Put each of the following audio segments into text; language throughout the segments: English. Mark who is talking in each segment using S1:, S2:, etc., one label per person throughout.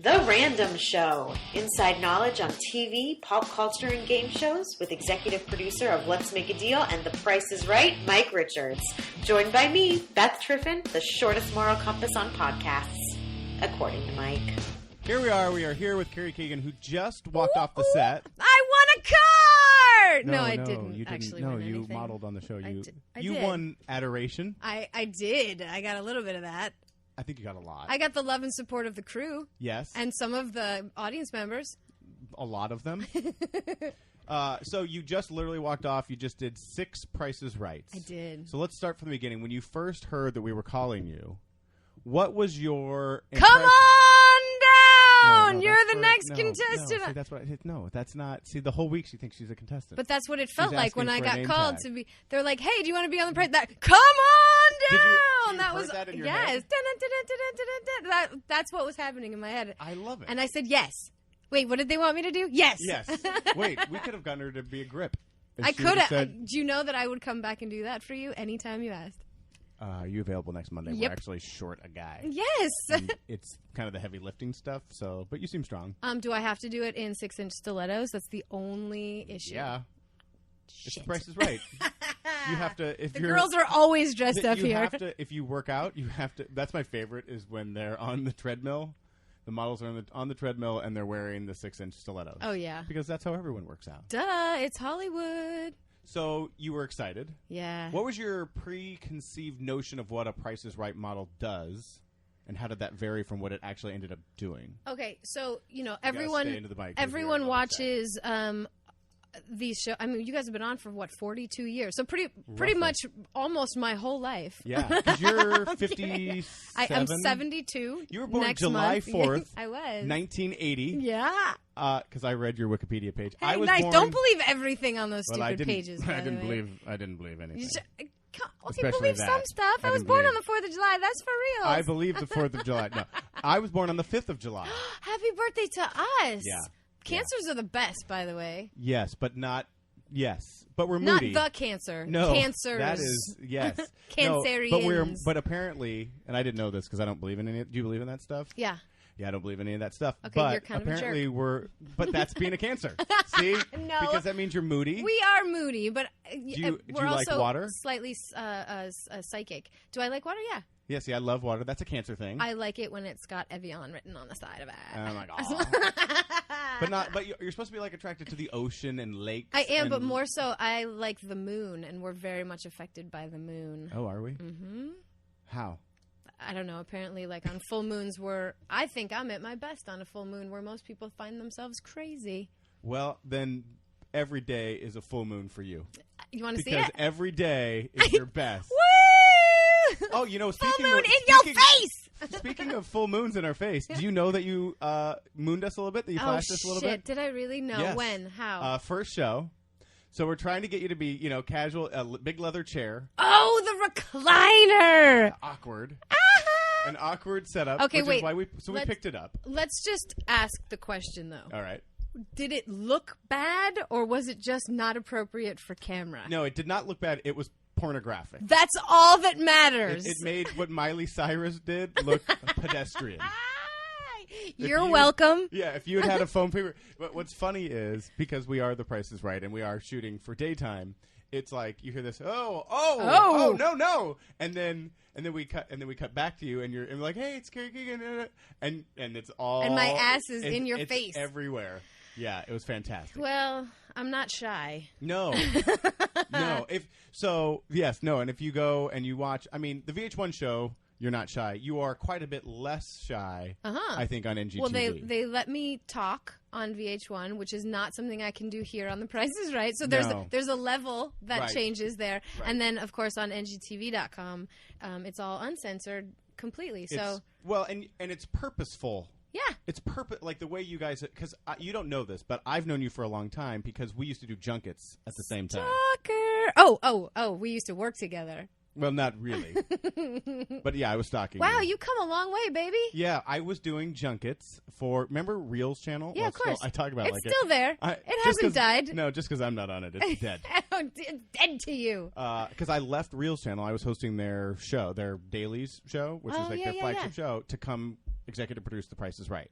S1: The Random Show. Inside knowledge on TV, pop culture, and game shows with executive producer of Let's Make a Deal and The Price is Right, Mike Richards. Joined by me, Beth Triffin, the shortest moral compass on podcasts, according to Mike.
S2: Here we are here with Carrie Keagan, who just walked off the set.
S3: I won a car! No, I didn't.
S2: You didn't.
S3: Actually
S2: no,
S3: win
S2: you
S3: anything.
S2: modeled on the show.
S3: I
S2: You
S3: did.
S2: won adoration.
S3: I did. I got a little bit of that.
S2: I think you got a lot.
S3: I got the love and support of the crew.
S2: Yes.
S3: And some of the audience members.
S2: A lot of them. So you just literally walked off. You just did 6 Prices Rights.
S3: I did.
S2: So let's start from the beginning. When you first heard that we were calling you, what was your
S3: Come on down!
S2: No,
S3: You're
S2: that's
S3: the
S2: what-
S3: next
S2: no,
S3: contestant.
S2: No, see, that's what no, that's not. See, the whole week she thinks she's a contestant.
S3: But that's what it felt
S2: She's
S3: like when I
S2: asking for a
S3: got
S2: name
S3: called
S2: tag.
S3: to be. They're like, "Hey, do you want to be on the price?" Come on
S2: Did
S3: down.
S2: you
S3: that
S2: heard
S3: was
S2: that in your
S3: yes.
S2: head?
S3: That's what was happening in my head.
S2: I love it.
S3: And I said yes. Wait, what did they want me to do? Yes.
S2: Yes. Wait, we could have gotten her to be a grip. If
S3: I
S2: she
S3: could
S2: would've
S3: have.
S2: said,
S3: Do you know that I would come back and do that for you anytime you asked?
S2: Are you available next Monday?
S3: Yep.
S2: We're actually short a guy.
S3: Yes.
S2: And it's kind of the heavy lifting stuff, but you seem strong.
S3: Do I have to do it in 6-inch stilettos? That's the only issue.
S2: Yeah. It's
S3: Shit.
S2: the Price is Right. You have to, if
S3: The
S2: you're...
S3: girls are always dressed up
S2: you
S3: here.
S2: have to, if you work out, you have to, that's my favorite, is when they're on the treadmill. The models are on the treadmill and they're wearing the 6-inch stilettos.
S3: Oh, yeah.
S2: Because that's how everyone works out.
S3: Duh, it's Hollywood.
S2: So you were excited.
S3: Yeah.
S2: What was your preconceived notion of what a Price is Right model does, and how did that vary from what it actually ended up doing?
S3: Okay, so,
S2: stay into the mic 'cause
S3: everyone
S2: you're
S3: watches these shows. I mean, you guys have been on for, 42 years? So pretty
S2: Roughly.
S3: much almost my whole life.
S2: Yeah, because you're 57.
S3: I'm 72.
S2: You were born
S3: next
S2: July
S3: month.
S2: 4th,
S3: I was.
S2: 1980.
S3: Yeah.
S2: Because I read your Wikipedia page.
S3: Hey,
S2: I was
S3: nice.
S2: born,
S3: Don't believe everything on those
S2: well, I
S3: stupid
S2: didn't,
S3: pages.
S2: I
S3: by the
S2: didn't
S3: way.
S2: believe anything.
S3: You should, okay,
S2: Especially
S3: believe
S2: that.
S3: some stuff.
S2: I
S3: I was
S2: didn't
S3: born
S2: believe-
S3: on the 4th of July. That's for real.
S2: I believe the 4th of July. No, I was born on the 5th of July.
S3: Happy birthday to us.
S2: Yeah.
S3: Cancers are the best, by the way.
S2: Yes, but not yes. But we're
S3: Not
S2: moody.
S3: the cancer.
S2: No,
S3: Cancers.
S2: that is yes.
S3: Cancerians.
S2: No, but apparently, and I didn't know this because I don't believe in any. Do you believe in that stuff?
S3: Yeah.
S2: Yeah, I don't believe in any of that stuff.
S3: Okay,
S2: but
S3: you're kind of a
S2: apparently
S3: jerk.
S2: but that's being a Cancer. See?
S3: No.
S2: Because that means you're moody.
S3: We are moody, but
S2: you
S3: we're
S2: like
S3: also
S2: water?
S3: slightly psychic. Do I like water? Yeah.
S2: Yeah, see, I love water. That's a Cancer thing.
S3: I like it when it's got Evian written on the side of it.
S2: I'm like, oh. But you're supposed to be like attracted to the ocean and lakes.
S3: I am, but
S2: and-
S3: more so I like the moon, and we're very much affected by the moon.
S2: Oh, are we?
S3: Mm-hmm.
S2: How?
S3: I don't know. Apparently, like on full moons, I think I'm at my best on a full moon, where most people find themselves crazy.
S2: Well, then every day is a full moon for you.
S3: You want to see
S2: Because
S3: it?
S2: every day is your best.
S3: Woo!
S2: Oh,
S3: full
S2: speaking
S3: moon
S2: of,
S3: in your face.
S2: Speaking of full moons in our face, do you know that you mooned us a little bit? That you flashed us a little
S3: shit!
S2: bit?
S3: Did I really? No.
S2: Yes.
S3: When? How?
S2: First show. So we're trying to get you to be, casual, big leather chair,
S3: Oh, the recliner.
S2: awkward, an awkward setup.
S3: Okay,
S2: which
S3: wait.
S2: Is why we
S3: Let's-
S2: picked it up.
S3: Let's just ask the question, though.
S2: All right.
S3: Did it look bad, or was it just not appropriate for camera?
S2: No, it did not look bad. It was pornographic.
S3: That's all that matters.
S2: It made what Miley Cyrus did look pedestrian.
S3: You're
S2: you-
S3: welcome.
S2: Yeah, if you had a foam paper. But what's funny is, because we are The Price is Right and we are shooting for daytime, it's like you hear this, oh, no, and then we cut back to you and you're like, hey, it's Carrie Keagan, and it's all,
S3: And my ass is
S2: it's-
S3: in your
S2: it's
S3: face.
S2: everywhere. Yeah, it was fantastic.
S3: Well, I'm not shy.
S2: No, no. And if you go and you watch, I mean, the VH1 show, you're not shy. You are quite a bit less shy, I think, on NGTV.
S3: Well, they let me talk on VH1, which is not something I can do here on The Price is Right. So there's a level that
S2: Right.
S3: changes there.
S2: Right.
S3: And then, of course, on NGTV.com, it's all uncensored completely. So
S2: and it's purposeful.
S3: yeah.
S2: It's like the way you guys, because you don't know this, but I've known you for a long time because we used to do junkets at the same time.
S3: Stalker. Oh, we used to work together.
S2: Well, not really. But yeah, I was stalking
S3: Wow, you come a long way, baby.
S2: Yeah, I was doing junkets for, remember Reels channel?
S3: Yeah, of course.
S2: I talk about
S3: It's
S2: like
S3: still there. It hasn't died.
S2: No, just because I'm not on it. It's dead.
S3: It's dead to you.
S2: Because I left Reels channel. I was hosting their show, their dailies show, which is like their flagship show, to come executive produce The Price is Right.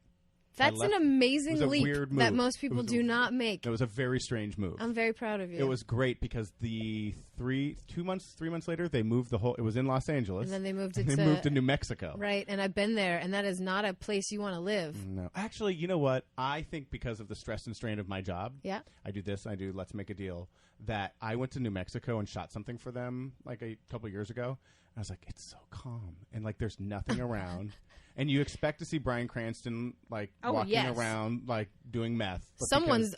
S3: That's an amazing leap
S2: weird move.
S3: that most people do not make.
S2: It was a very strange move.
S3: I'm very proud of you.
S2: It was great because 3 months later, they moved the whole. It was in Los Angeles,
S3: and then they moved
S2: to New Mexico.
S3: Right, and I've been there, and that is not a place you want to live.
S2: No, actually, you know what? I think because of the stress and strain of my job, I do this, I do Let's Make a Deal. That I went to New Mexico and shot something for them like a couple years ago. I was like, it's so calm, and like there's nothing around. And you expect to see Bryan Cranston walking around doing meth.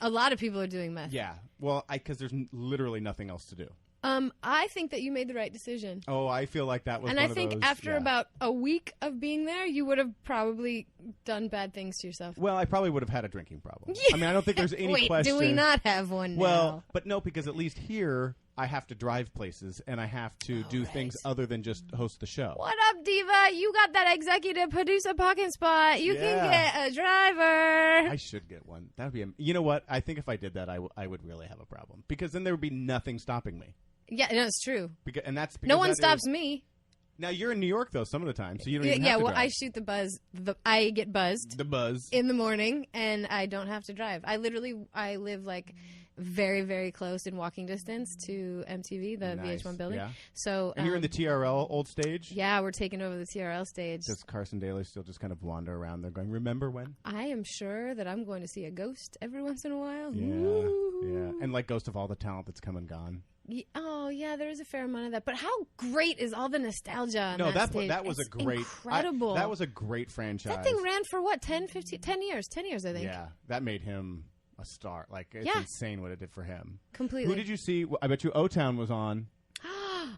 S3: A lot of people are doing meth.
S2: Yeah. Well, because there's literally nothing else to do.
S3: I think that you made the right decision.
S2: Oh, I feel like that was
S3: and
S2: one
S3: I
S2: of
S3: think
S2: those,
S3: after about a week of being there, you would have probably done bad things to yourself.
S2: Well, I probably would have had a drinking problem. I mean, I don't think there's any
S3: Wait,
S2: question.
S3: do we not have one now?
S2: Well, but no, because at least here I have to drive places and I have to do things other than just host the show.
S3: What up, Diva? You got that executive producer parking spot. You can get a driver.
S2: I should get one. That would be. You know what? I think if I did that, I would really have a problem because then there would be nothing stopping me.
S3: Yeah, no, it's true.
S2: And that's
S3: no one stops me.
S2: Now you're in New York though some of the time, so you don't even have to drive.
S3: I shoot the buzz. I get buzzed.
S2: The buzz
S3: in the morning, and I don't have to drive. I live like very, very close in walking distance to MTV, the VH1 building. Yeah. So,
S2: and you're in the TRL old stage.
S3: Yeah, we're taking over the TRL stage.
S2: Does Carson Daly still just kind of wander around there, going, "Remember when?"
S3: I am sure that I'm going to see a ghost every once in a while.
S2: Yeah,
S3: Ooh.
S2: And like ghost of all the talent that's come and gone.
S3: Oh yeah, there is a fair amount of that. But how great is all the nostalgia on that stage?
S2: That was
S3: incredible.
S2: That was a great franchise.
S3: That thing ran for what, 10 years? 10 years, I think.
S2: Yeah, that made him a star. Like, it's insane what it did for him.
S3: Completely.
S2: Who did you see? I bet you O-Town was on.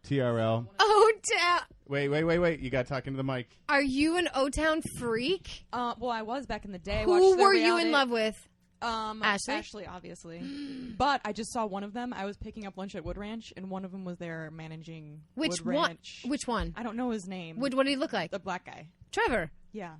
S2: TRL.
S3: O-Town.
S2: Wait. You got to talk into the mic.
S3: Are you an O-Town freak?
S4: Well, I was back in the day.
S3: Who were you in love with?
S4: Ashley, obviously. But I just saw one of them. I was picking up lunch at Wood Ranch, and one of them was there managing Wood Ranch.
S3: Which one?
S4: I don't know his name.
S3: What did he look like?
S4: The black guy.
S3: Trevor.
S4: Yeah.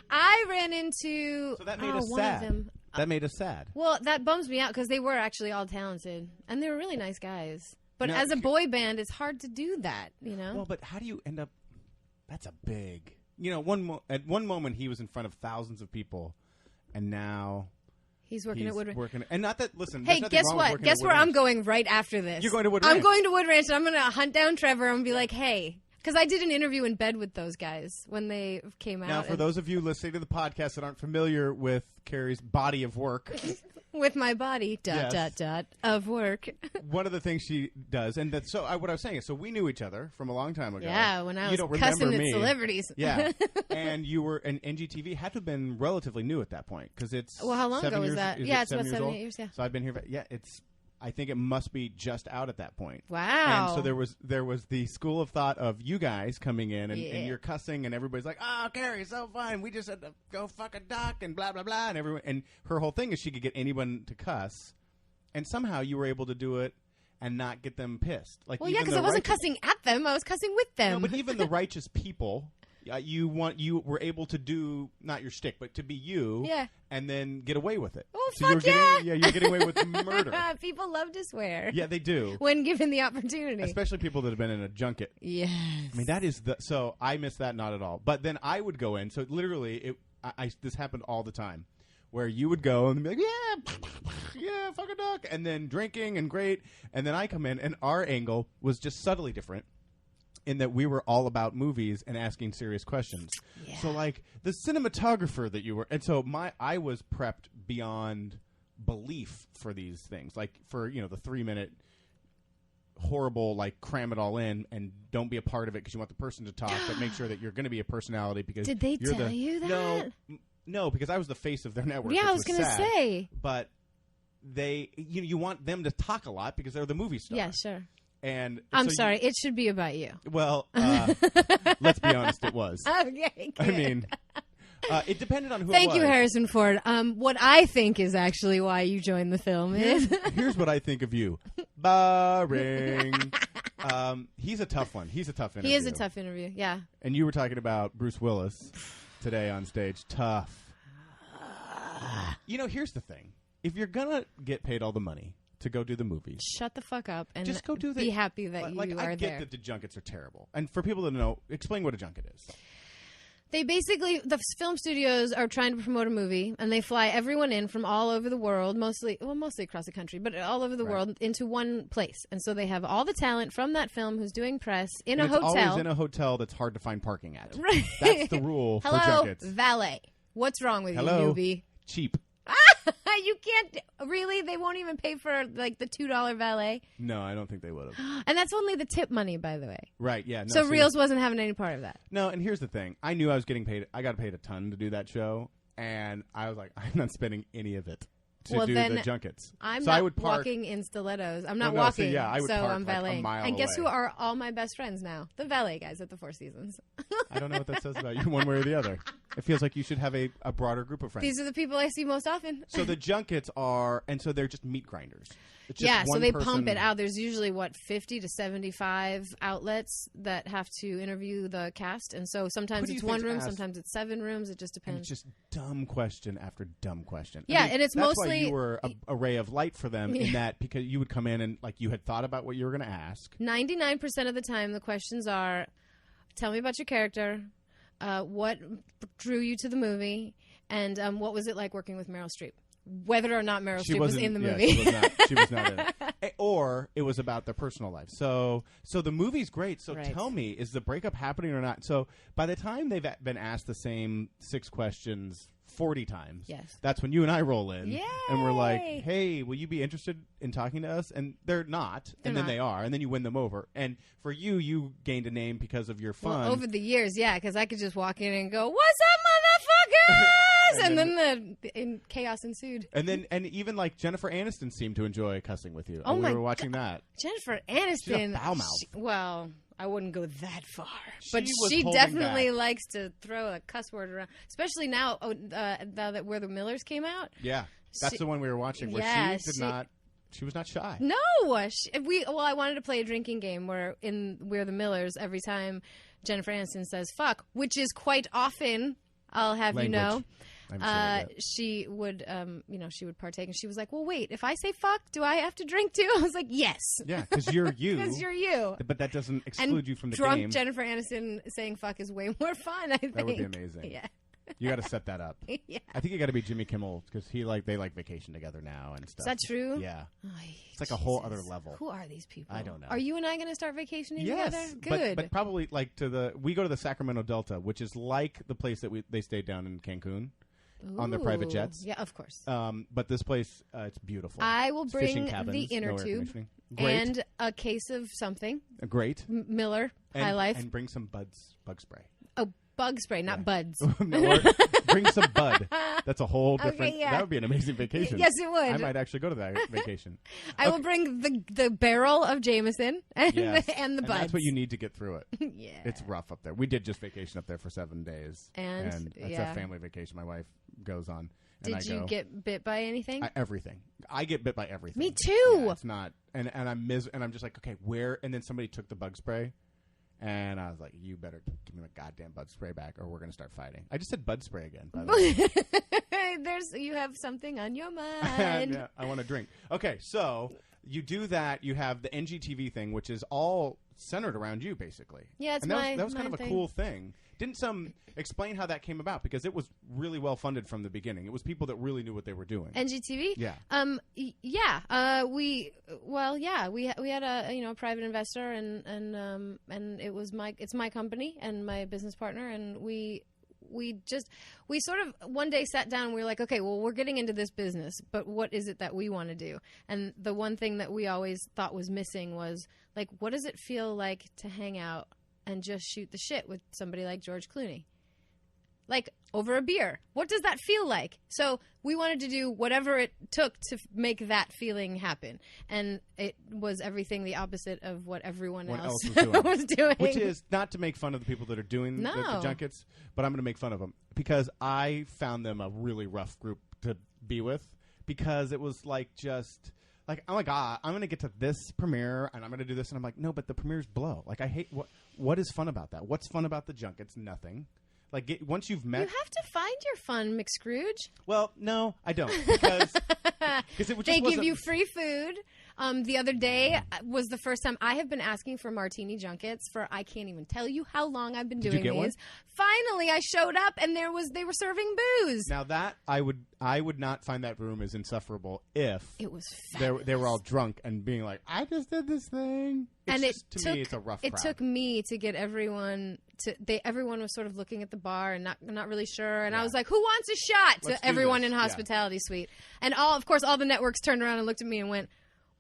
S3: I ran into...
S2: So that made us sad. That made us sad.
S3: Well, that bums me out because they were actually all talented. And they were really nice guys. But as a boy band, it's hard to do that, you know?
S2: Well, but how do you end up... That's a big... You know, at one moment he was in front of thousands of people, and now
S3: he's working at Wood Ranch.
S2: And not that, listen,
S3: hey, guess what? Guess where I'm going right after this?
S2: You're going to Wood Ranch.
S3: I'm going to Wood Ranch, and I'm going to hunt down Trevor and be like, hey, because I did an interview in bed with those guys when they came out.
S2: Now, for those of you listening to the podcast that aren't familiar with Carrie's body of work.
S3: With my body, of work.
S2: One of the things she does, and that's what I was saying is, so we knew each other from a long time ago.
S3: Yeah, when I was cussing at celebrities.
S2: Yeah, and NGTV had to have been relatively new at that point because it's.
S3: Well, how long ago was that? Yeah, it's about 7 years. Yeah.
S2: So I've been here. Yeah, I think it must be just out at that point.
S3: Wow.
S2: And so there was the school of thought of you guys coming in and you're cussing and everybody's like, "Oh, Carrie's so fun. We just had to go fuck a duck and blah blah blah." And her whole thing is she could get anyone to cuss, and somehow you were able to do it and not get them pissed. Like,
S3: well, yeah, because I wasn't cussing at them; I was cussing with them.
S2: No, but even the righteous people. You were able to do not your shtick, but to be you, and then get away with it.
S3: Oh,
S2: so
S3: fuck
S2: you're getting away with murder.
S3: People love to swear.
S2: Yeah, they do
S3: when given the opportunity.
S2: Especially people that have been in a junket.
S3: Yes.
S2: I mean, that is so I miss that not at all. But then I would go in. So literally, this happened all the time, where you would go and be like, yeah, fuck a duck, and then drinking and great, and then I come in, and our angle was just subtly different. In that we were all about movies and asking serious questions. Yeah. So like the cinematographer that you were, and so I was prepped beyond belief for these things. Like for, the 3-minute horrible, like cram it all in and don't be a part of it because you want the person to talk, but make sure that you're going to be a personality because
S3: did they tell you that?
S2: No, because I was the face of their network.
S3: Yeah, I was going to say.
S2: But they, you want them to talk a lot because they're the movie star.
S3: Yeah, sure.
S2: And
S3: I'm sorry, it should be about you.
S2: Well, let's be honest, it was.
S3: Okay, good.
S2: I mean, it depended on who
S3: Thank
S2: it was.
S3: you, Harrison Ford. What I think is actually why you joined the film is...
S2: Here's what I think of you. Boring. He's a tough one. He's a tough interview.
S3: He is a tough interview, yeah.
S2: And you were talking about Bruce Willis today on stage. Tough. Here's the thing. If you're going to get paid all the money to go do the movies,
S3: shut the fuck up and
S2: just go do
S3: be happy that you are there.
S2: I get that the junkets are terrible. And for people that know, explain what a junket is.
S3: They basically, the film studios are trying to promote a movie, and they fly everyone in from all over the world, mostly across the country, but all over the world into one place. And so they have all the talent from that film who's doing press in a hotel.
S2: It's always in a hotel that's hard to find parking at.
S3: Right.
S2: That's the rule for junkets.
S3: Hello, valet. What's wrong with you, newbie?
S2: Cheap.
S3: You can't really. They won't even pay for like the $2 valet.
S2: No, I don't think they would have.
S3: And that's only the tip money, by the way.
S2: Right? Yeah. No,
S3: so Reels wasn't having any part of that.
S2: No, and here's the thing: I knew I was getting paid. I got paid a ton to do that show, and I was like, I'm not spending any of it to do the junkets.
S3: I'm
S2: so
S3: not
S2: I would park,
S3: walking in stilettos. I'm not
S2: no,
S3: walking.
S2: So, yeah, I would park
S3: I'm valeting.
S2: Like a mile
S3: and guess
S2: away.
S3: who are all my best friends now? The valet guys at the Four Seasons.
S2: I don't know what that says about you, one way or the other. It feels like you should have a broader group of friends.
S3: These are the people I see most often.
S2: So the junkets are, and so they're just meat grinders. It's just
S3: yeah, so they
S2: person.
S3: pump it out. There's usually, 50 to 75 outlets that have to interview the cast. And so sometimes it's one room, sometimes it's 7 rooms. It just depends.
S2: And it's just dumb question after dumb question.
S3: Yeah,
S2: I mean,
S3: and it's
S2: that's
S3: mostly...
S2: why you were a ray of light for them in that because you would come in and like you had thought about what you were going to ask.
S3: 99% of the time, the questions are, tell me about your character, what drew you to the movie, and what was it like working with Meryl Streep? Whether or not Meryl Streep was in the movie.
S2: She was not in it. Or it was about their personal life. So the movie's great. So tell me, is the breakup happening or not? So by the time they've been asked the same 6 questions 40 times, that's when you and I roll in.
S3: Yay!
S2: And we're like, hey, will you be interested in talking to us? And they're not. Then they are. And then you win them over. And for you gained a name because of your fun.
S3: Well, over the years, because I could just walk in and go, what's up, motherfuckers? and then chaos ensued.
S2: And even like Jennifer Aniston seemed to enjoy cussing with you.
S3: Oh
S2: we were watching that.
S3: Jennifer Aniston.
S2: She's a foul mouth.
S3: Well, I wouldn't go that far,
S2: but
S3: she definitely likes to throw a cuss word around, especially now that Where the Millers came out.
S2: Yeah, that's the one we were watching where she was not shy.
S3: No, I wanted to play a drinking game where in We're the Millers, every time Jennifer Aniston says "fuck," which is quite often, I'll have you know, she would, she would partake, and she was like, "Well, wait, if I say fuck, do I have to drink too?" I was like, "Yes."
S2: Yeah, because you're you.
S3: Because you're you.
S2: But that doesn't exclude you from the
S3: drunk
S2: game.
S3: Jennifer Aniston saying "fuck" is way more fun. I think
S2: that would be amazing.
S3: Yeah.
S2: You got to set that up.
S3: Yeah.
S2: I think you got to be Jimmy Kimmel because they like vacation together now and stuff.
S3: Is that true?
S2: Yeah. It's like a whole other level.
S3: Who are these people?
S2: I don't know.
S3: Are you and I going to start vacationing
S2: yes,
S3: together? Good.
S2: But probably like we go to the Sacramento Delta, which is like the place that they stayed down in Cancun.
S3: Ooh.
S2: On their private jets.
S3: Yeah, of course.
S2: But this place, it's beautiful.
S3: I will bring
S2: cabins,
S3: the inner tube and a case of something.
S2: Great.
S3: Miller High Life.
S2: And bring some bug spray.
S3: Oh, bug spray, not buds.
S2: Or bring some bud. That's a whole different...
S3: Okay, yeah.
S2: That would be an amazing vacation.
S3: Yes, it would.
S2: I might actually go to that vacation.
S3: I will bring the barrel of Jameson and the buds.
S2: That's what you need to get through it.
S3: Yeah.
S2: It's rough up there. We did just vacation up there for 7 days.
S3: And
S2: it's a family vacation my wife goes on.
S3: Did you get bit by anything?
S2: Everything. I get bit by everything.
S3: Me too.
S2: Yeah, it's not... And I'm just like, okay, where... And then somebody took the bug spray. And I was like, you better give me my goddamn bud spray back or we're going to start fighting. I just said bud spray again, by the way.
S3: You have something on your mind.
S2: Yeah, I want to drink. Okay, so you do that. You have the NGTV thing, which is all centered around you, basically.
S3: Yeah, it's
S2: that was kind of a cool thing. Didn't some explain how that came about? Because it was really well funded from the beginning. It was people that really knew what they were doing.
S3: NGTV?
S2: Yeah.
S3: We had a private investor and it was my company and my business partner, and we sort of one day sat down and we were like, okay, well, we're getting into this business, but what is it that we want to do? And the one thing that we always thought was missing was, like, what does it feel like to hang out and just shoot the shit with somebody like George Clooney? Like, over a beer. What does that feel like? So we wanted to do whatever it took to make that feeling happen. And it was everything the opposite of what everyone else was doing.
S2: Which is not to make fun of the people that are doing the junkets, but I'm going to make fun of them. Because I found them a really rough group to be with. Because it was like just... Like, oh my God, I'm going to get to this premiere, and I'm going to do this. And I'm like, no, but the premieres blow. Like, I hate... What is fun about that? What's fun about the junkets? Nothing. Like, once you've met...
S3: You have to find your fun, McScrooge.
S2: Well, no, I don't. Because it just
S3: They give you free food. The other day was the first time I have been asking for martini junkets for I can't even tell you how long I've been doing
S2: you get
S3: these.
S2: One?
S3: Finally, I showed up and they were serving booze.
S2: Now that I would not find that room as insufferable if
S3: it was
S2: they were all drunk and being like, I just did this thing.
S3: And
S2: me, it's a rough crowd.
S3: It took me to get everyone everyone was sort of looking at the bar and not really sure. And I was like, who wants a shot? To everyone in hospitality suite. And of course, all the networks turned around and looked at me and went,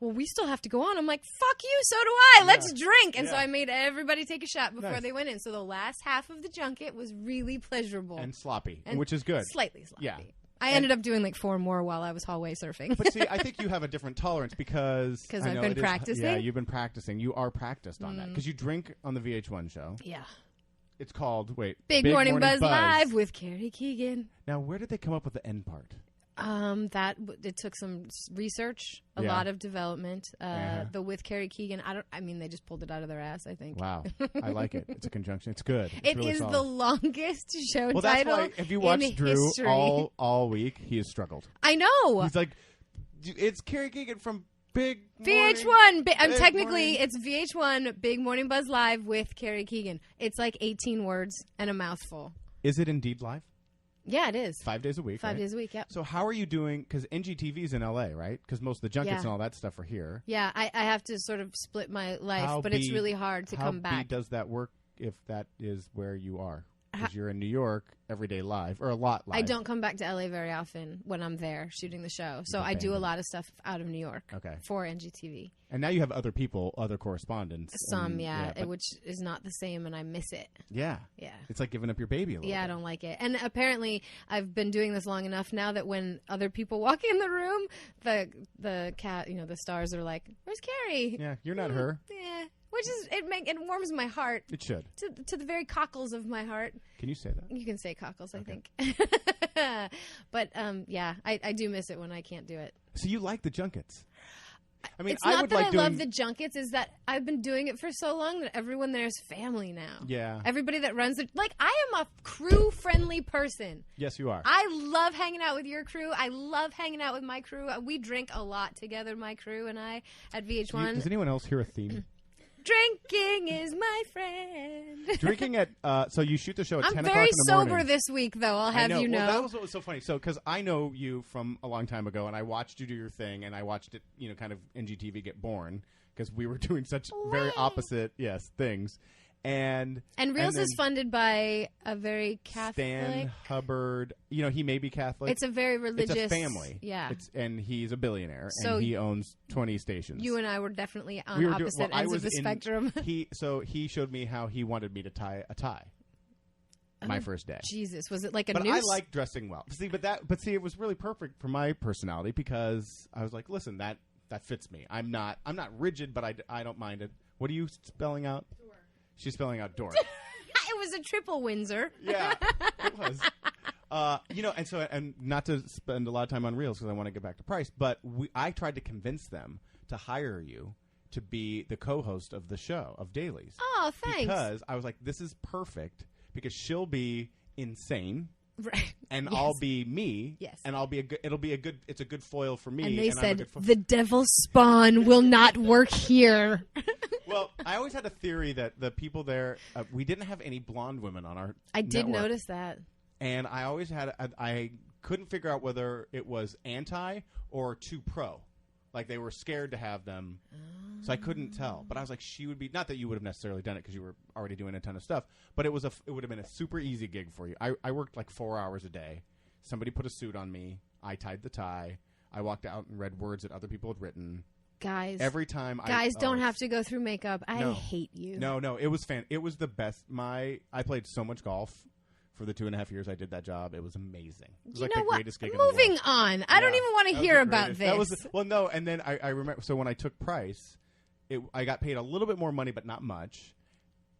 S3: well, we still have to go on. I'm like, fuck you, so do I. Let's drink. And so I made everybody take a shot before they went in. So the last half of the junket was really pleasurable.
S2: And sloppy, which is good.
S3: Slightly sloppy.
S2: Yeah.
S3: I ended up doing like 4 more while I was hallway surfing.
S2: But see, I think you have a different tolerance because
S3: I've been practicing.
S2: Yeah, you've been practicing. You are practiced on that because you drink on the VH1 show.
S3: Yeah.
S2: It's called,
S3: Big Morning Buzz Live with Carrie Keagan.
S2: Now, where did they come up with the end part?
S3: It took some research, a lot of development. The with Carrie Keagan, they just pulled it out of their ass, I think.
S2: Wow. I like it. It's a conjunction. It's good.
S3: It
S2: really
S3: is
S2: solid.
S3: the longest show
S2: well,
S3: title.
S2: That's why if you watch Drew
S3: history.
S2: all week, he has struggled.
S3: I know.
S2: He's like, it's Carrie Keagan from Big
S3: VH1. Technically,
S2: Morning.
S3: it's VH1 Big Morning Buzz Live with Carrie Keagan. It's like 18 words and a mouthful.
S2: Is it indeed live?
S3: Yeah, it is.
S2: 5 days a week.
S3: 5 days a week, yeah.
S2: So how are you doing? Because NGTV is in LA, right? Because most of the junkets and all that stuff are here.
S3: Yeah, I have to sort of split my life, but it's really hard to come back.
S2: How does that work if that is where you are? Because you're in New York every day live, or a lot live.
S3: I don't come back to LA very often when I'm there shooting the show. So I do a lot of stuff out of New York for NGTV.
S2: And now you have other people, other correspondents.
S3: Some, which is not the same, and I miss it.
S2: Yeah.
S3: Yeah.
S2: It's like giving up your baby a little bit.
S3: I don't like it. And apparently I've been doing this long enough now that when other people walk in the room, the cat, the stars are like, where's Carrie?
S2: Yeah, you're not her.
S3: Yeah. Which is it warms my heart.
S2: It should.
S3: To the very cockles of my heart.
S2: Can you say that?
S3: You can say cockles, I think. But I do miss it when I can't do it.
S2: So you like the junkets? I mean,
S3: it's not that I love the junkets. Is that I've been doing it for so long that everyone there is family now.
S2: Yeah.
S3: Everybody that runs it, I am a crew-friendly person.
S2: Yes, you are.
S3: I love hanging out with your crew. I love hanging out with my crew. We drink a lot together, my crew and I, at VH1.
S2: Does anyone else hear a theme?
S3: Drinking is my friend.
S2: Drinking at so you shoot the show at 10 o'clock in the morning.
S3: I'm very sober this week, though. I'll have you know.
S2: Well, that was what was so funny. So because I know you from a long time ago, and I watched you do your thing, and I watched it, kind of NGTV get born because we were doing such very opposite things. And
S3: Reels is funded by a very Catholic
S2: Stan Hubbard. He may be Catholic.
S3: It's a very religious.
S2: It's a family.
S3: Yeah.
S2: And he's a billionaire, and he owns 20 stations.
S3: You and I were definitely on opposite ends of the spectrum.
S2: He showed me how he wanted me to tie a tie. My first day.
S3: Jesus, was it like a
S2: noose?
S3: But
S2: I like dressing well. But it was really perfect for my personality because I was like, listen, that fits me. I'm not rigid, but I don't mind it. What are you spelling out? She's spelling out door.
S3: It was a triple Windsor.
S2: Yeah, it was. And not to spend a lot of time on Reels because I want to get back to price, but I tried to convince them to hire you to be the co-host of the show, of Dailies.
S3: Oh, thanks.
S2: Because I was like, this is perfect because she'll be insane.
S3: Right.
S2: And I'll be me.
S3: Yes.
S2: And it's a good foil for me.
S3: And they said, the devil's spawn will not work here.
S2: Well, I always had a theory that the people there, we didn't have any blonde women on our
S3: I did
S2: network.
S3: notice that.
S2: And I always had, I couldn't figure out whether it was anti or too pro. Like they were scared to have them. So I couldn't tell. But I was like, she would be, not that you would have necessarily done it because you were already doing a ton of stuff, but it would have been a super easy gig for you. I worked like 4 hours a day. Somebody put a suit on me. I tied the tie. I walked out and read words that other people had written.
S3: Guys.
S2: Every time
S3: Guys don't have to go through makeup. I hate you.
S2: No, it was it was the best. I played so much golf for the 2.5 years I did that job. It was amazing. It was like the greatest gig in the world.
S3: Moving on. I don't even want to hear about this.
S2: And then I remember, so when I took Price, I got paid a little bit more money, but not much.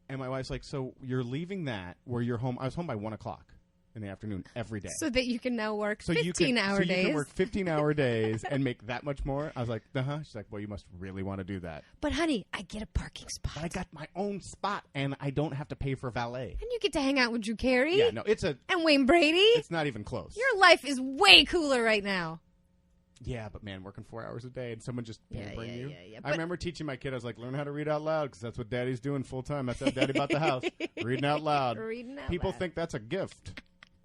S2: And my wife's like, so you're leaving that where you're home. I was home by 1 o'clock in the afternoon every day.
S3: So that you can now work 15-hour days.
S2: So you can work 15-hour days and make that much more? I was like, uh-huh. She's like, well, you must really want to do that.
S3: But, honey, I get a parking spot.
S2: But I got my own spot, and I don't have to pay for valet.
S3: And you get to hang out with Drew Carey.
S2: Yeah, no,
S3: and Wayne Brady.
S2: It's not even close.
S3: Your life is way cooler right now.
S2: Yeah, but man, working 4 hours a day and someone just pampering you.
S3: Yeah.
S2: I remember teaching my kid, I was like, learn how to read out loud because that's what daddy's doing full time. That's how daddy bought the house. Reading out loud. People think that's a gift.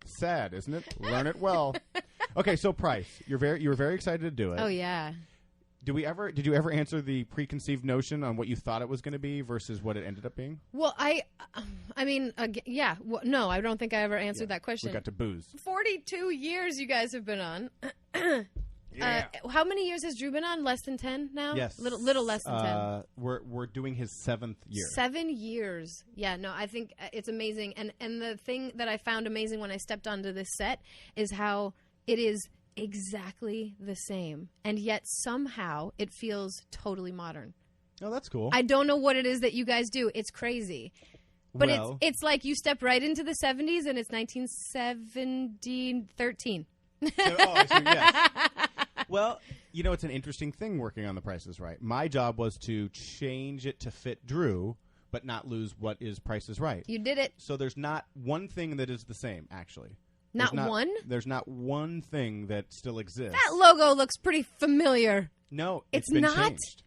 S2: Sad, isn't it? Learn it well. Okay, so price. You were very excited to do it.
S3: Oh, yeah.
S2: Did you ever answer the preconceived notion on what you thought it was going to be versus what it ended up being?
S3: Well, I mean, yeah. Well, no, I don't think I ever answered that question.
S2: We got to booze.
S3: 42 years you guys have been on.
S2: Yeah.
S3: How many years has Drew been on? Less than 10 now?
S2: Yes.
S3: Little less than 10.
S2: We're doing his 7th year.
S3: 7 years. Yeah, no, I think it's amazing. And the thing that I found amazing when I stepped onto this set is how it is exactly the same. And yet somehow it feels totally modern.
S2: Oh, that's cool.
S3: I don't know what it is that you guys do. It's crazy. But it's like you step right into the 70s and it's 1913.
S2: Yes. Well, it's an interesting thing working on The Price is Right. My job was to change it to fit Drew, but not lose what is Price is Right.
S3: You did it.
S2: So there's not one thing that is the same, actually.
S3: Not one?
S2: There's not one thing that still exists.
S3: That logo looks pretty familiar.
S2: No,
S3: it's
S2: been
S3: not.
S2: Changed.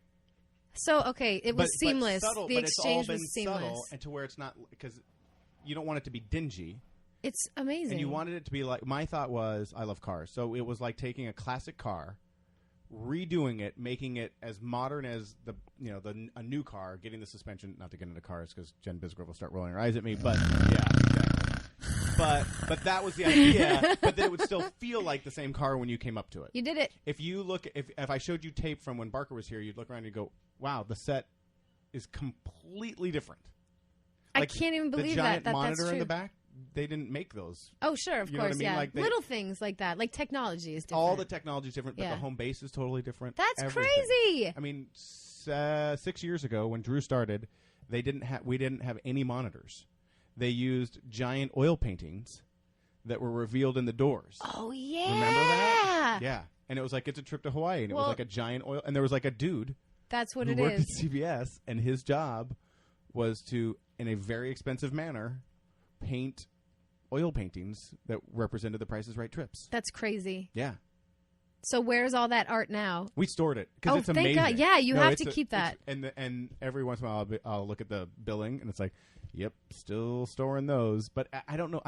S3: So, okay, it was seamless.
S2: Subtle,
S3: the exchange was seamless.
S2: Subtle, and to where it's not, because you don't want it to be dingy.
S3: It's amazing.
S2: And you wanted it to be like, my thought was, I love cars. So it was like taking a classic car, redoing it, making it as modern as a new car, getting the suspension, not to get into cars because Jen Bisgrove will start rolling her eyes at me, but yeah, exactly. But that was the idea, but that it would still feel like the same car when you came up to it.
S3: You did it.
S2: If you look, if I showed you tape from when Barker was here, you'd look around and you'd go, wow, the set is completely different.
S3: I can't even believe that.
S2: The giant monitor
S3: that's true.
S2: in the back, they didn't make those.
S3: Oh, sure, of
S2: You know
S3: course,
S2: what I mean?
S3: yeah.
S2: Like
S3: little things like that. Like technology is different.
S2: All the technology is different, but
S3: Yeah.
S2: the home base is totally different.
S3: That's
S2: Everything.
S3: crazy.
S2: I mean, 6 years ago when Drew started, we didn't have any monitors. They used giant oil paintings that were revealed in the doors.
S3: Oh, yeah.
S2: Remember that? Yeah. And it was like, it's a trip to Hawaii, and it was
S3: Well,
S2: like a giant oil, and there was like a dude
S3: That's what
S2: who
S3: it
S2: worked
S3: is.
S2: at CBS, and his job was to, in a very expensive manner, paint oil paintings that represented the Price is Right trips.
S3: That's crazy.
S2: Yeah.
S3: So where's all that art now?
S2: We stored it because it's
S3: thank
S2: amazing.
S3: God. Yeah, you have to keep that.
S2: And every once in a while I'll look at the billing and it's like, yep, still storing those. But I don't know.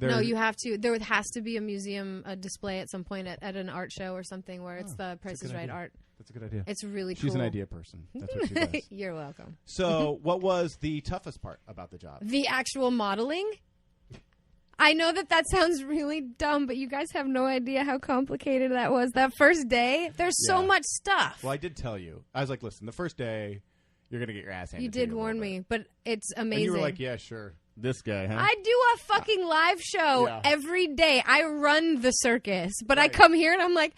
S3: No, you have to. There has to be a museum display at some point at an art show or something where it's the Price is Right
S2: idea.
S3: art.
S2: That's a good idea.
S3: It's really cool.
S2: She's an idea person. That's what she does.
S3: You're welcome.
S2: So what was the toughest part about the job?
S3: The actual modeling? I know that sounds really dumb, but you guys have no idea how complicated that was. That first day, there's so much stuff.
S2: Well, I did tell you. I was like, listen, the first day, you're going to get your ass handed
S3: You
S2: to you.
S3: did warn me, but it's amazing.
S2: And you were like, yeah, sure. This guy, huh?
S3: I do a fucking live show every day. I run the circus, but I
S2: Right.
S3: come here and I'm like,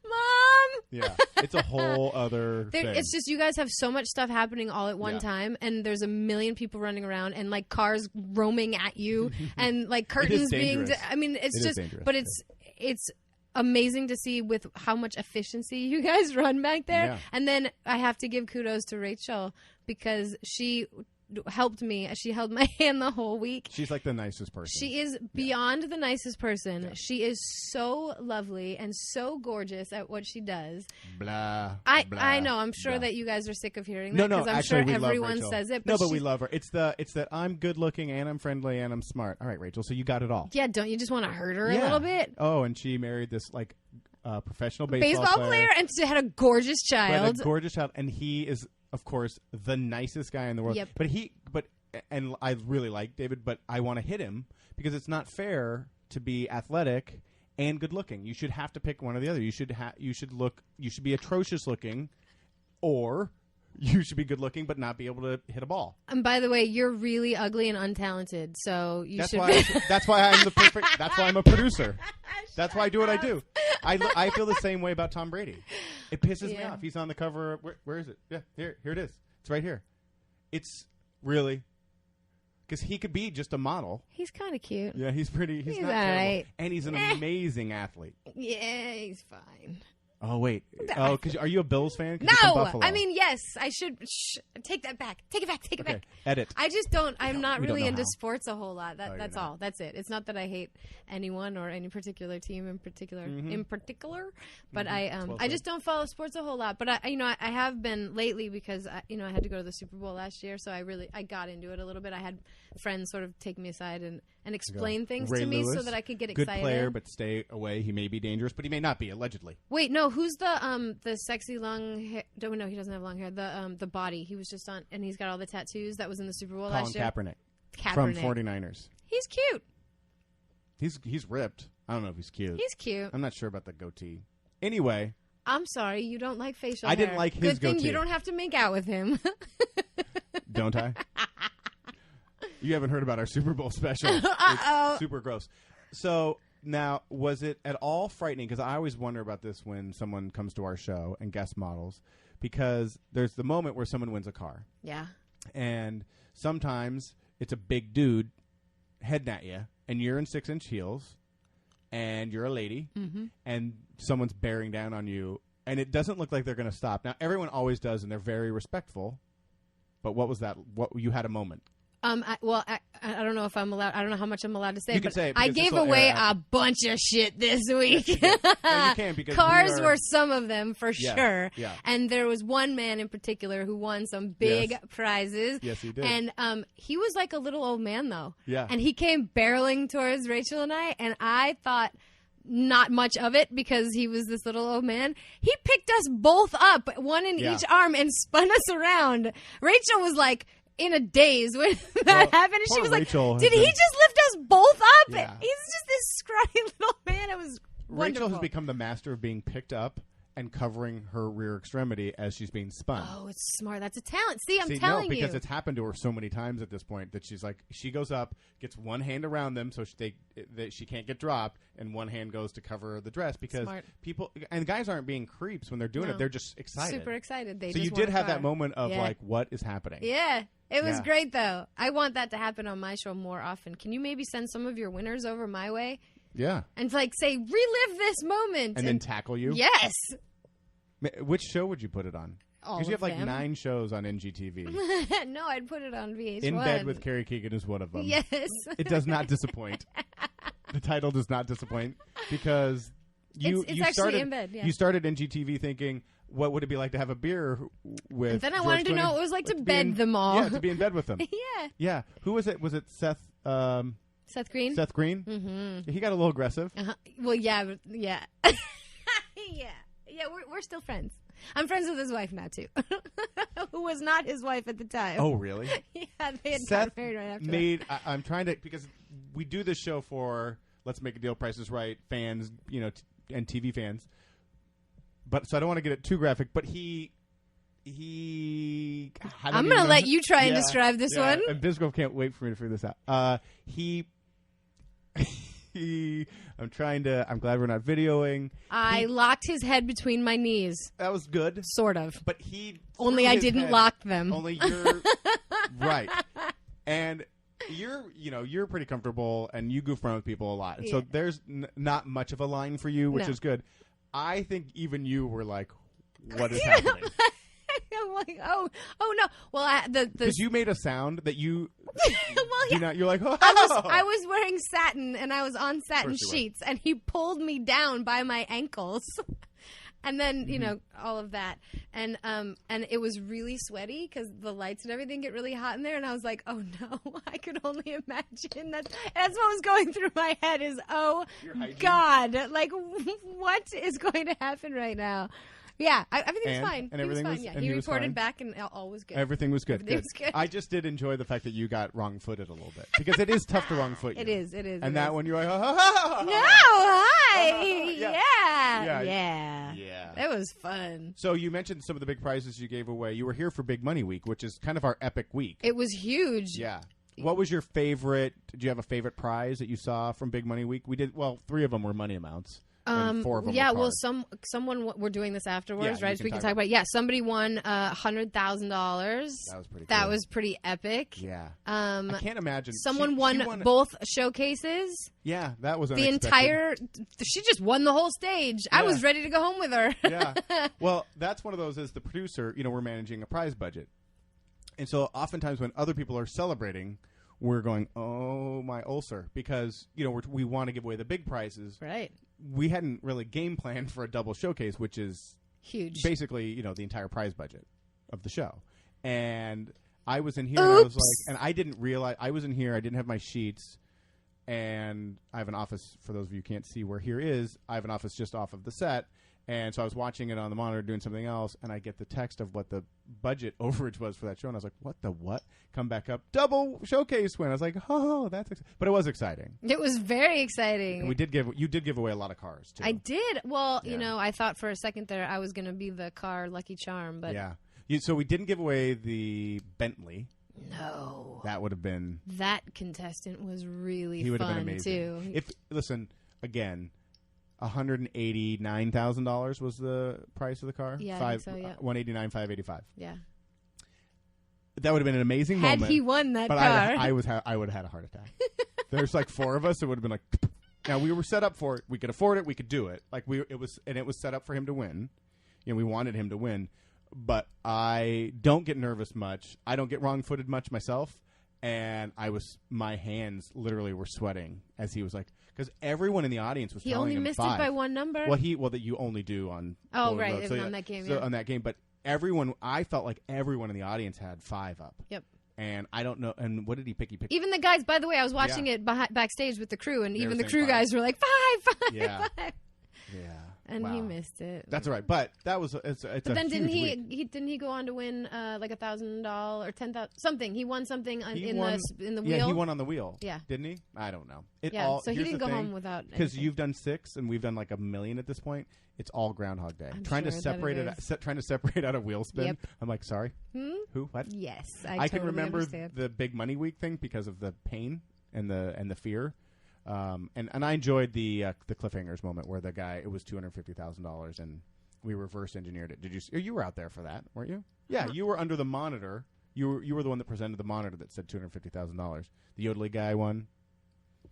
S3: Mom.
S2: Yeah, it's a whole other thing.
S3: It's just you guys have so much stuff happening all at one time, and there's a million people running around, and like cars roaming at you, and like curtains being. I mean, it's just,
S2: dangerous.
S3: but it's amazing to see with how much efficiency you guys run back there.
S2: Yeah.
S3: And then I have to give kudos to Rachel because she helped me. She held my hand the whole week.
S2: She's like the nicest person.
S3: She is beyond the nicest person. Yeah. She is so lovely and so gorgeous at what she does.
S2: Blah.
S3: I know. I'm sure
S2: blah.
S3: that you guys are sick of hearing that
S2: No,
S3: because I'm
S2: actually,
S3: sure
S2: we love
S3: everyone
S2: Rachel.
S3: says it.
S2: But we love her. It's that I'm good looking and I'm friendly and I'm smart. All right, Rachel. So you got it all.
S3: Yeah. Don't you just want to hurt her a little bit?
S2: Oh, and she married this like professional baseball
S3: player, and she had a gorgeous child.
S2: A gorgeous child, and he is, of course, the nicest guy in the world.
S3: Yep.
S2: And I really like David, but I want to hit him because it's not fair to be athletic and good looking. You should have to pick one or the other. You should be atrocious looking, or you should be good looking but not be able to hit a ball.
S3: And by the way, you're really ugly and untalented, so
S2: That's why I'm the perfect. That's why I'm a producer. That's why I do what I do. I feel the same way about Tom Brady. It pisses me off. He's on the cover. Where is it? Yeah, here it is. It's right here. It's really. Because he could be just a model.
S3: He's kind of cute.
S2: Yeah, he's pretty. He's not
S3: all
S2: terrible.
S3: right.
S2: And he's an amazing athlete.
S3: Yeah, he's fine.
S2: Oh wait. Oh, because are you a Bills fan?
S3: No, I mean yes. I should take that back. Take it back. Take it back.
S2: Edit.
S3: I just don't. I'm not really into
S2: how.
S3: sports a whole lot. That's all. That's it. It's not that I hate anyone or any particular team in particular. But I just don't follow sports a whole lot. But I have been lately because I had to go to the Super Bowl last year, so I got into it a little bit. I had friends sort of take me aside and explain things
S2: Ray
S3: to me
S2: Lewis,
S3: so that I could get excited.
S2: Good player, but stay away. He may be dangerous, but he may not be, allegedly.
S3: Wait, no. Who's the sexy long hair? No, he doesn't have long hair. The body. He was just on, and he's got all the tattoos. That was in the Super Bowl last year.
S2: Colin Kaepernick from 49ers.
S3: He's cute.
S2: He's ripped. I don't know if he's cute.
S3: He's cute.
S2: I'm not sure about the goatee. Anyway.
S3: I'm sorry, you don't like facial hair.
S2: I didn't like his goatee.
S3: Good thing you don't have to make out with him.
S2: Don't I? You haven't heard about our Super Bowl special. It's super gross. So now, was it at all frightening? Because I always wonder about this when someone comes to our show and guest models, because there's the moment where someone wins a car.
S3: Yeah.
S2: And sometimes it's a big dude heading at you, and you're in 6-inch heels, and you're a lady, and someone's bearing down on you, and it doesn't look like they're going to stop. Now, everyone always does, and they're very respectful. But what was that? What you had a moment? I
S3: don't know if I'm allowed. I don't know how much I'm allowed to say.
S2: You can say it
S3: I gave away a bunch of shit this week.
S2: Yes, you can because
S3: cars were some of them for sure.
S2: Yeah.
S3: And there was one man in particular who won some big prizes.
S2: Yes, he did.
S3: And he was like a little old man though.
S2: Yeah.
S3: And he came barreling towards Rachel and I thought not much of it because he was this little old man. He picked us both up, one in each arm, and spun us around. Rachel was like in a daze when that happened. And she was
S2: Rachel
S3: like, did he just lift us both up?
S2: Yeah.
S3: He's just this scrawny little man. It was wonderful.
S2: Rachel has become the master of being picked up and covering her rear extremity as she's being spun.
S3: Oh, it's smart. That's a talent. See, I'm telling you.
S2: Because it's happened to her so many times at this point that she's like, she goes up, gets one hand around them so she can't get dropped, and one hand goes to cover the dress because people, and guys aren't being creeps when they're doing it. They're just excited.
S3: Super excited.
S2: So you did have that moment of like, what is happening?
S3: Yeah. It was great, though. I want that to happen on my show more often. Can you maybe send some of your winners over my way?
S2: Yeah.
S3: And like say, relive this moment.
S2: And then tackle you?
S3: Yes.
S2: Which show would you put it on?
S3: Because
S2: you have like 9 shows on NGTV.
S3: No, I'd put it on VH1.
S2: In Bed with Carrie Keagan is one of them.
S3: Yes.
S2: It does not disappoint. The title does not disappoint because you started
S3: In Bed,
S2: you started NGTV thinking, what would it be like to have a beer with?
S3: And then I
S2: George
S3: wanted to
S2: Clooney?
S3: know what it was like to bed them all.
S2: Yeah, to be in bed with them.
S3: Yeah.
S2: Yeah. Who was it? Was it Seth?
S3: Seth Green.
S2: Seth Green.
S3: Mm-hmm.
S2: He got a little aggressive.
S3: Well, yeah. Yeah. We're still friends. I'm friends with his wife now too, who was not his wife at the time.
S2: Oh, really?
S3: Yeah, they had
S2: Seth
S3: got married right after that.
S2: I'm trying to, because we do this show for Let's Make a Deal, Price is Right fans, and TV fans. But so I don't want to get it too graphic. But I'm
S3: going to let you try and describe this one.
S2: And Bisgrove can't wait for me to figure this out. I'm glad we're not videoing.
S3: I locked his head between my knees.
S2: That was good.
S3: Sort of.
S2: But
S3: only I didn't lock them.
S2: Only you're right. And you're pretty comfortable and you goof around with people a lot. And so there's not much of a line for you, which is good. I think even you were like, what is happening?
S3: I'm like, oh no. Well,
S2: because you made a sound that you. You're like, oh.
S3: I was wearing satin and I was on satin sheets, and he pulled me down by my ankles, and then all of that, and it was really sweaty because the lights and everything get really hot in there, and I was like, oh no, I could only imagine that's what was going through my head is, oh God, like what is going to happen right now? Yeah, everything was fine.
S2: And everything was
S3: fine. Yeah,
S2: and
S3: he reported back, and all was good.
S2: Everything was good.
S3: Everything was good.
S2: I just did enjoy the fact that you got wrong-footed a little bit because it is tough to wrong-foot you.
S3: It is.
S2: And that one, you're like,
S3: no, hi,
S2: yeah.
S3: It was fun.
S2: So you mentioned some of the big prizes you gave away. You were here for Big Money Week, which is kind of our epic week.
S3: It was huge.
S2: Yeah. What was your favorite? Did you have a favorite prize that you saw from Big Money Week? We did 3 of them were money amounts. And 4 of them
S3: yeah,
S2: were
S3: well,
S2: cars.
S3: someone we're doing this afterwards,
S2: Yeah,
S3: right? So we can talk about it. Yeah, somebody won $100,000.
S2: That was pretty.
S3: That
S2: cool.
S3: was pretty epic.
S2: Yeah. I can't imagine.
S3: Someone
S2: she
S3: won both showcases.
S2: Yeah, that was
S3: the
S2: unexpected.
S3: entire. She just won the whole stage. I was ready to go home with her.
S2: Yeah. Well, that's one of those. As the producer, we're managing a prize budget, and so oftentimes when other people are celebrating, we're going, "Oh, my ulcer," because we want to give away the big prizes.
S3: Right.
S2: We hadn't really game planned for a double showcase, which is
S3: huge.
S2: Basically, the entire prize budget of the show. And I was in here, and I was like, and I didn't realize I was in here. I didn't have my sheets, and I have an office. For those of you who can't see where here is, I have an office just off of the set. And so I was watching it on the monitor doing something else, and I get the text of what the budget overage was for that show, and I was like, what the what? Come back up, double showcase win. I was like, oh, that's but it was exciting.
S3: It was very exciting.
S2: And you did give away a lot of cars, too.
S3: I did. Well, I thought for a second there I was going to be the car lucky charm, but...
S2: Yeah. So we didn't give away the Bentley.
S3: No.
S2: That would have been...
S3: That contestant was really
S2: he would have been
S3: fun,
S2: amazing.
S3: too.
S2: Listen, again... $189,000 was the price of the car.
S3: Yeah, I think so, yeah.
S2: $189,585.
S3: Yeah,
S2: that would have been an amazing moment.
S3: Had he won that car,
S2: I would have had a heart attack. There's like 4 of us. It would have been like. Now we were set up for it. We could afford it. We could do it. It was set up for him to win. We wanted him to win, but I don't get nervous much. I don't get wrong-footed much myself, and my hands literally were sweating as he was like. Because everyone in the audience was telling him 5.
S3: He only missed it by 1 number?
S2: Well, that you only do on...
S3: Oh, right, so, on that game,
S2: so on that game. But I felt like everyone in the audience had 5 up.
S3: Yep.
S2: And I don't know... And what did he pick?
S3: Even the guys, by the way, I was watching it backstage with the crew, and even the crew guys were like, 5.
S2: Yeah.
S3: 5.
S2: Yeah.
S3: And he missed it.
S2: That's all right. But that was... But
S3: then didn't he go on to win like $1,000 or $10,000 something? He won something in the wheel.
S2: Yeah, he won on the wheel.
S3: Yeah,
S2: didn't he? I don't know.
S3: So he didn't go home without.
S2: Because you've done 6 and we've done like 1 million at this point. It's all Groundhog Day. Trying to separate out a wheel spin. Yep. I'm like, sorry. Who? What?
S3: Yes,
S2: I can remember
S3: understand.
S2: the big money week thing because of the pain and the fear. And I enjoyed the cliffhangers moment where the guy, it was $250,000 and we reverse engineered it. Did you? You were out there for that, weren't you? Yeah, you were under the monitor. You were the one that presented the monitor that said $250,000. The Yodeling guy won.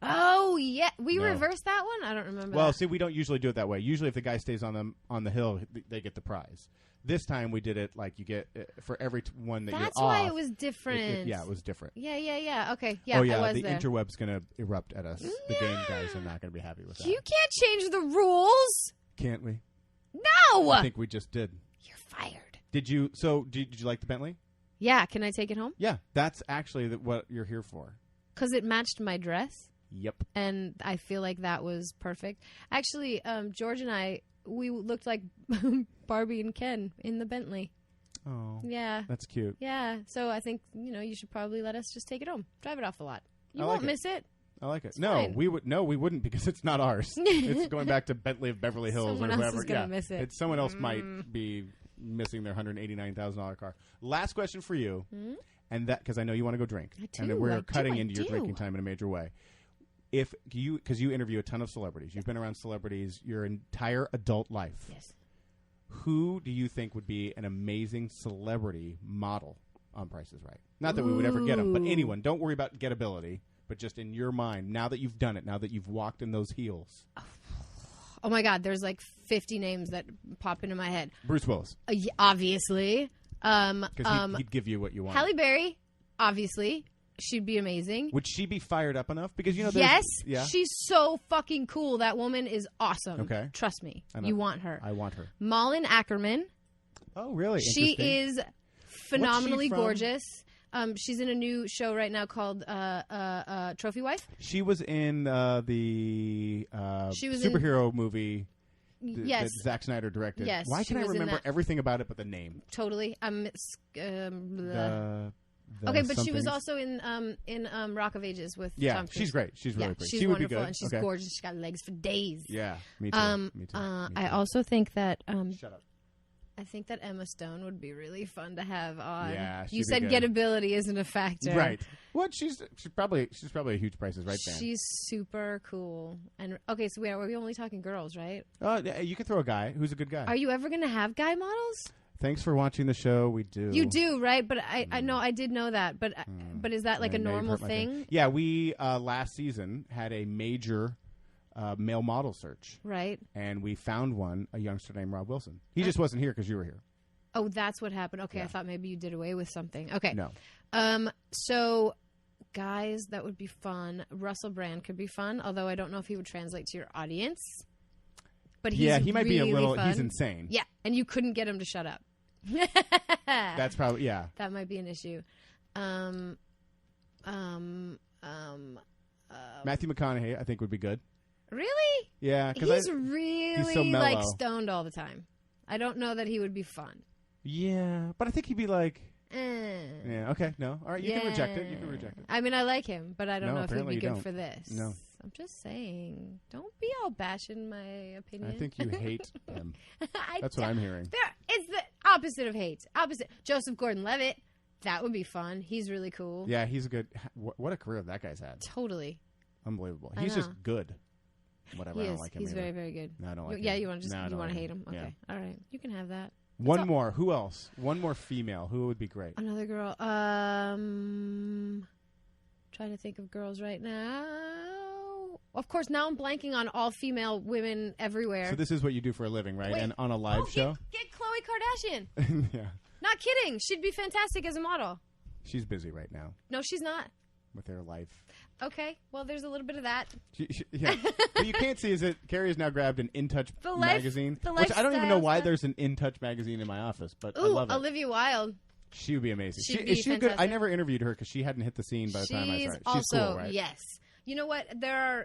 S3: Oh yeah, we reversed that one. I don't remember.
S2: Well, see, we don't usually do it that way. Usually, if the guy stays on the hill, they get the prize. This time we did it like you get for every one that you're off.
S3: That's why it was different.
S2: It was different.
S3: Yeah. Okay. Yeah.
S2: Oh yeah,
S3: I was
S2: the
S3: there.
S2: interweb's gonna erupt at us. The game guys are not gonna be happy with that.
S3: You can't change the rules.
S2: Can't we?
S3: No.
S2: I think we just did.
S3: You're fired.
S2: Did you? So did you like the Bentley?
S3: Yeah. Can I take it home?
S2: Yeah, that's actually what you're here for.
S3: Because it matched my dress.
S2: Yep.
S3: And I feel like that was perfect. Actually, George and I, we looked like Barbie and Ken in the Bentley.
S2: Oh.
S3: Yeah.
S2: That's cute.
S3: Yeah. So I think, you should probably let us just take it home. Drive it off the lot. You
S2: won't
S3: miss it.
S2: I like it.
S3: It's
S2: no,
S3: fine.
S2: we wouldn't because it's not ours. It's going back to Bentley of Beverly Hills
S3: Someone
S2: or
S3: else
S2: whoever.
S3: is gonna miss it.
S2: Someone else might be missing their $189,000 car. Last question for you, and that because I know you want to go drink, and we're cutting into your drinking time in a major way. Because you interview a ton of celebrities, you've been around celebrities your entire adult life.
S3: Yes.
S2: Who do you think would be an amazing celebrity model on Price is Right? Not that we would ever get them, but anyone. Don't worry about gettability, but just in your mind, now that you've done it, now that you've walked in those heels.
S3: Oh my God, there's like 50 names that pop into my head.
S2: Bruce Willis.
S3: Obviously.
S2: Because he'd give you what you want.
S3: Halle Berry, obviously. She'd be amazing.
S2: Would she be fired up enough? Because
S3: yes, she's so fucking cool. That woman is awesome.
S2: Okay,
S3: trust me, you want her.
S2: I want her.
S3: Malin Ackerman.
S2: Oh, really?
S3: She is phenomenally gorgeous. She's in a new show right now called Trophy Wife.
S2: She was in the superhero movie.
S3: Yes,
S2: that Zack Snyder directed.
S3: Yes,
S2: why can I remember everything about it but the name?
S3: Totally.
S2: Okay,
S3: but she was also in Rock of Ages with Tom Cruise.
S2: She's great. She's really pretty.
S3: She's
S2: wonderful,
S3: would be good. And she's gorgeous. She's got legs for days.
S2: Yeah, me too.
S3: I also think that
S2: shut up.
S3: I think that Emma Stone would be really fun to have on.
S2: Yeah,
S3: you said gettability isn't a factor,
S2: right? What? She's probably a huge Price is Right fan.
S3: She's super cool. And okay, so are we only talking girls, right?
S2: You can throw a guy who's a good guy.
S3: Are you ever going to have guy models?
S2: Thanks for watching the show. We do.
S3: You do, right? But I know I did know that. But is that like a normal thing?
S2: Yeah, we last season had a major male model search.
S3: Right.
S2: And we found one, a youngster named Rob Wilson. He just wasn't here because you were here.
S3: Oh, that's what happened. Okay, yeah. I thought maybe you did away with something. Okay.
S2: No.
S3: So, guys, that would be fun. Russell Brand could be fun, although I don't know if he would translate to your audience. But he might be a little.
S2: Fun. He's insane.
S3: Yeah, and you couldn't get him to shut up.
S2: That's probably
S3: That might be an issue.
S2: Matthew McConaughey, I think, would be good.
S3: Really?
S2: Yeah,
S3: because he's so like stoned all the time. I don't know that he would be fun.
S2: Yeah, but I think he'd be like. Yeah. Okay. No. All right. You can reject it.
S3: I mean, I like him, but I don't know if he'd be good for this.
S2: No.
S3: I'm just saying. Don't be all bashing my opinion.
S2: I think you hate him. That's what I'm hearing.
S3: It's the opposite of hate. Opposite. Joseph Gordon-Levitt. That would be fun. He's really cool.
S2: Yeah, he's a good. What a career that guy's had.
S3: Totally.
S2: Unbelievable. He's just good. Whatever. I don't like him.
S3: He's
S2: either.
S3: very, very good.
S2: No, I don't like him.
S3: Yeah, you want to
S2: like
S3: hate him. Okay.
S2: Yeah.
S3: All right. You can have that.
S2: One more. Who else? One more female. Who would be great?
S3: Another girl. Trying to think of girls right now. Of course, now I'm blanking on all female women everywhere.
S2: So this is what you do for a living, right?
S3: Wait.
S2: And on a live show?
S3: Get Khloe Kardashian.
S2: Yeah.
S3: Not kidding. She'd be fantastic as a model.
S2: She's busy right now.
S3: No, she's not.
S2: With her life.
S3: Okay. Well, there's a little bit of that.
S2: Yeah. What you can't see is that Carrie has now grabbed an In Touch magazine.
S3: The
S2: which I don't even know why there's an In Touch magazine in my office, but I love it.
S3: Olivia Wilde.
S2: She would be amazing.
S3: Is she
S2: good? I never interviewed her because she hadn't hit the scene by the time I saw her. She's cool, right?
S3: Yes. You know what? I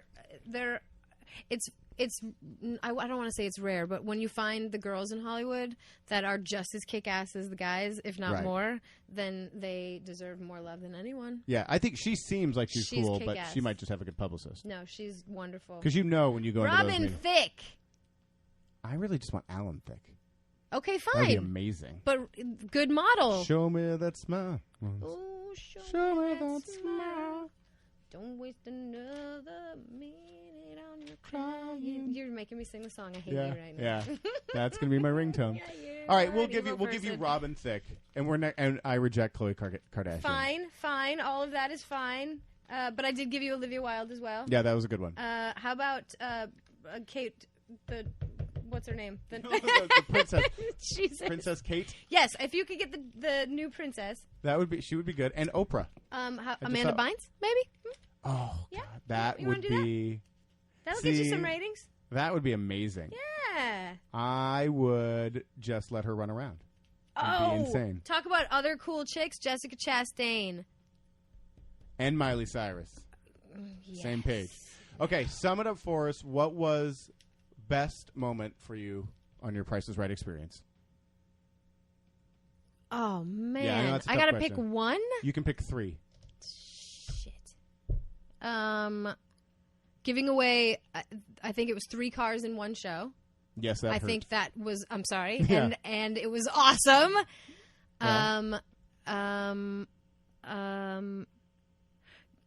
S3: don't want to say it's rare, but when you find the girls in Hollywood that are just as kick-ass as the guys, if not more, then they deserve more love than anyone.
S2: Yeah, I think she seems like she's cool,
S3: kick-ass.
S2: but she might just have a good publicist.
S3: No, she's wonderful.
S2: Because when you go into those meetings.
S3: Robin Thicke.
S2: I really just want Alan Thicke.
S3: Okay, fine.
S2: That'd be amazing.
S3: But good model.
S2: Show me that smile.
S3: Oh, show me that smile. Don't waste another minute on your crying. You're making me sing the song. I hate you right now.
S2: Yeah, that's gonna be my ringtone. All right, we'll give you Robin Thicke, and and I reject Khloe Kardashian.
S3: Fine. All of that is fine. But I did give you Olivia Wilde as well.
S2: Yeah, that was a good one.
S3: How about Kate? What's her name?
S2: The princess.
S3: Jesus.
S2: Princess Kate.
S3: Yes, if you could get the new princess.
S2: She would be good. And Oprah.
S3: Amanda Bynes, maybe.
S2: Oh,
S3: yeah.
S2: God, that would be.
S3: That'll get you some ratings.
S2: That would be amazing.
S3: Yeah.
S2: I would just let her run around. It'd be insane.
S3: Talk about other cool chicks. Jessica Chastain.
S2: And Miley Cyrus.
S3: Yes.
S2: Same page. Okay, sum it up for us. What was best moment for you on your Price is Right experience?
S3: Oh, man.
S2: Yeah, I know that's a tough
S3: I gotta
S2: question.
S3: pick one?
S2: You can pick 3.
S3: Shit. Giving away, I think it was 3 cars in one show.
S2: Yes, that
S3: I
S2: hurt.
S3: think that was, I'm sorry.
S2: Yeah.
S3: And it was awesome.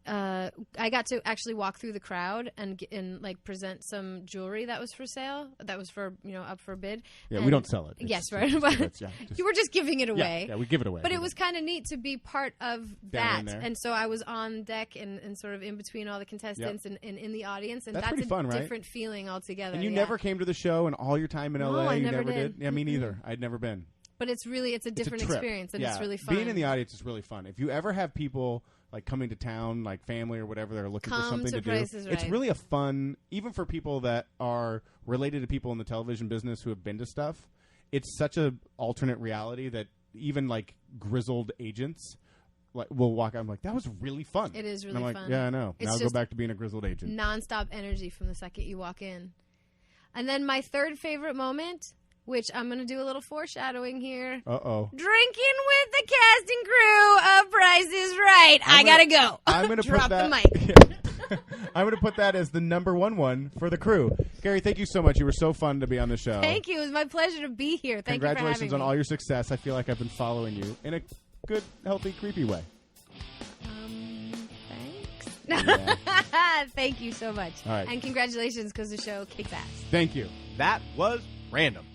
S3: I got to actually walk through the crowd and like present some jewelry that was for sale, that was for up for bid.
S2: Yeah,
S3: and
S2: we don't sell it.
S3: Yes, right. You were just giving it away.
S2: Yeah, we give it away.
S3: But it was kind of neat to be part of that,
S2: there.
S3: and so I was on deck and sort of in between all the contestants and in the audience, and that's
S2: pretty
S3: a
S2: fun, right?
S3: different feeling altogether.
S2: And you never came to the show, and all your time in LA,
S3: I
S2: you
S3: never
S2: never
S3: did.
S2: Yeah, me neither. I'd never been.
S3: But it's a different experience, and it's really fun.
S2: Being in the audience is really fun. If you ever have people like coming to town, like family or whatever, that are looking for something to do, it's really a fun, even for people that are related to people in the television business who have been to stuff. It's such a alternate reality that even like grizzled agents will walk out and be like, that was really fun.
S3: It is really
S2: fun.
S3: fun.
S2: Yeah, I know. Now I'll go back to being a grizzled agent.
S3: Nonstop energy from the second you walk in. And then my third favorite moment, which I'm going to do a little foreshadowing here.
S2: Uh-oh.
S3: Drinking with the cast and crew of Price is Right. I got to go.
S2: I'm going to
S3: drop
S2: put that,
S3: the mic.
S2: I'm going to put that as the number one for the crew. Carrie, thank you so much. You were so fun to be on the show.
S3: Thank you. It was my pleasure to be here. Thank you for having me.
S2: Congratulations on all your success. I feel like I've been following you in a good, healthy, creepy way.
S3: Thanks.
S2: Yeah.
S3: Thank you so much.
S2: All right.
S3: And congratulations because the show kicks ass.
S2: Thank you.
S5: That was random.